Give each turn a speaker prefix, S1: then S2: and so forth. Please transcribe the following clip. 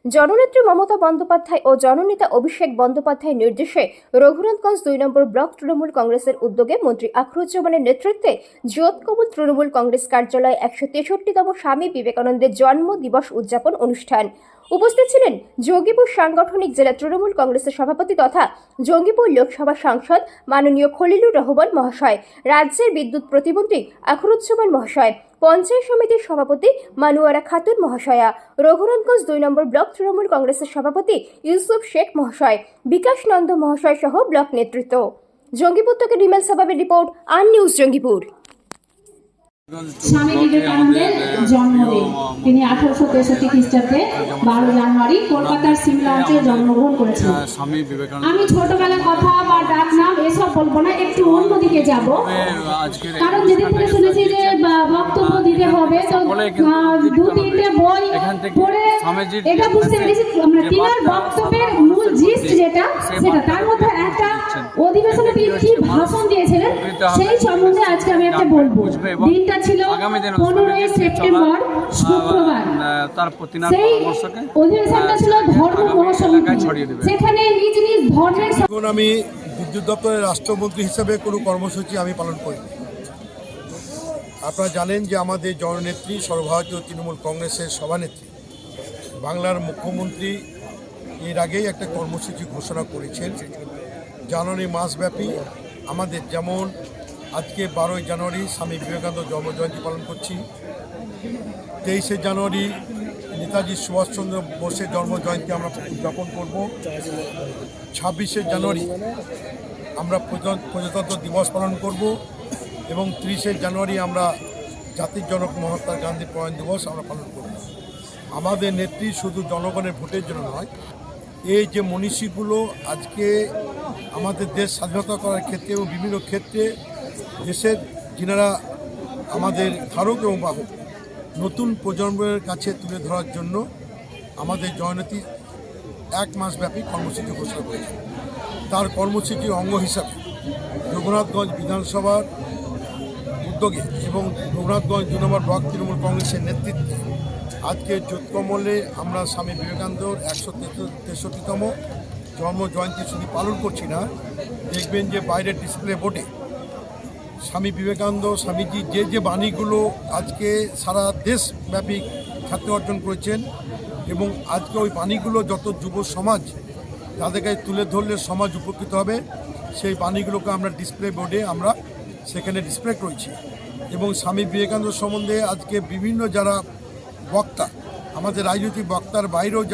S1: জননেত্রী মমতা বন্দ্যোপাধ্যায় ও জননেতা অভিষেক বন্দ্যোপাধ্যায়ের নির্দেশে রঘুনাথগঞ্জ 2 নম্বর ব্লক তৃণমূল কংগ্রেসের উদ্যোগে মন্ত্রী আখরুজ্জামানের নেতৃত্বে জিয়তকমল তৃণমূল কংগ্রেস কার্যালয়ে 163তম স্বামী বিবেকানন্দের জন্ম দিবস উদযাপন অনুষ্ঠান। উপস্থিত ছিলেন জঙ্গিপুর সাংগঠনিক জেলা তৃণমূল কংগ্রেসের সভাপতি তথা জঙ্গিপুর লোকসভা সাংসদ মাননীয় খলিলুর রহমান মহাশয়, রাজ্যের বিদ্যুৎ প্রতিমন্ত্রী আখরুজ্জামান মহাশয়, পঞ্চায়েত সমিতির সভাপতি মানুয়ারা খাতুন মহাশয়া, রঘুনাথগঞ্জ 2 নম্বর ব্লক তৃণমূল কংগ্রেসের সভাপতি ইউসুফ শেখ মহাশয়, বিকাশ নন্দ মহাশয় সহ ব্লক নেতৃত্ব। জঙ্গিপুর থেকে রিমেল সাবাবের রিপোর্ট, আর নিউজ জঙ্গিপুর।
S2: স্বামী বিবেকানন্দের জন্মদিন। তিনি 1863 খ্রিস্টাব্দে 12 জানুয়ারি কলকাতার সিমলা অঞ্চলে জন্মগ্রহণ করেছিলেন। আমি ছোটবেলার কথা বা ডাক নাম এসব বলবো না, একটু অন্যদিকে যাব, কারণ যেদিন থেকে শুনেছি যে বক্তব্য দিতে হবে তো 2-3টে বই পড়ে এটা বুঝতে পেরেছি আমরা তিনার বক্তব্যের মূল জিস্ট যেটা সেটা তার মধ্যে একটা অধিবেশনে তিনি কি ভাষণ দিয়েছিলেন সেই সম্বন্ধে আজকে আমি একটা বলবো। দিনটা ছিল 15 সেপ্টেম্বর শুক্রবার। সেই অধিবেশনটা ছিল ধর্ম মহাসমিতি, সেখানে নিজ নিজ ধর্মের।
S3: এখন আমি বিদ্যুৎ দপ্তরের রাষ্ট্রমন্ত্রী হিসেবে কোনো কর্মসূচি আমি পালন করি। আপনারা জানেন যে আমাদের জননেত্রী সর্বভারতীয় তৃণমূল কংগ্রেসের সভানেত্রী বাংলার মুখ্যমন্ত্রী এর আগেই একটা কর্মসূচি ঘোষণা করেছেন জানুয়ারি মাসব্যাপী। আমাদের যেমন আজকে 12 জানুয়ারি স্বামী বিবেকানন্দ জন্মজয়ন্তী পালন করছি, 23 জানুয়ারি নেতাজি সুভাষচন্দ্র বোসের জন্মজয়ন্তী আমরা উদযাপন করব, 26 জানুয়ারি আমরা প্রজাতন্ত্র দিবস পালন করব এবং 30 জানুয়ারি আমরা জাতির জনক মহাত্মা গান্ধী প্রয়াণ দিবস আমরা পালন করব। আমাদের নেত্রী শুধু জনগণের ভোটের জন্য নয়, এই যে মনীষীগুলো আজকে আমাদের দেশ স্বাধীনতা করার ক্ষেত্রে এবং বিভিন্ন ক্ষেত্রে দেশের যিনারা আমাদের ধারক এবং বাহক নতুন প্রজন্মের কাছে তুলে ধরার জন্য আমাদের জননেত্রী 1 মাসব্যাপী কর্মসূচি ঘোষণা করেছে। তার কর্মসূচির অঙ্গ হিসাবে রঘুনাথগঞ্জ বিধানসভার উদ্যোগে এবং রঘুনাথগঞ্জ 2 নম্বর ব্লক তৃণমূল কংগ্রেসের নেতৃত্বে আজকে জিয়তকমলে আমরা স্বামী বিবেকানন্দর 163তম জন্ম জয়ন্তী শুধু পালন করছি না, দেখবেন যে বাইরের ডিসপ্লে বোর্ডে স্বামী বিবেকানন্দ স্বামীজি যে বাণীগুলো আজকে সারা দেশব্যাপী খ্যাতি অর্জন করেছেন এবং আজকে ওই বাণীগুলো যত যুব সমাজ তাদের কাছে তুলে ধরলে সমাজ উপকৃত হবে, সেই বাণীগুলোকে আমরা ডিসপ্লে বোর্ডে আমরা সেখানে ডিসপ্লে করেছি। এবং স্বামী বিবেকানন্দ সম্বন্ধে আজকে বিভিন্ন যারা বক্তা, আমাদের রাজনৈতিক বক্তার বাইরেও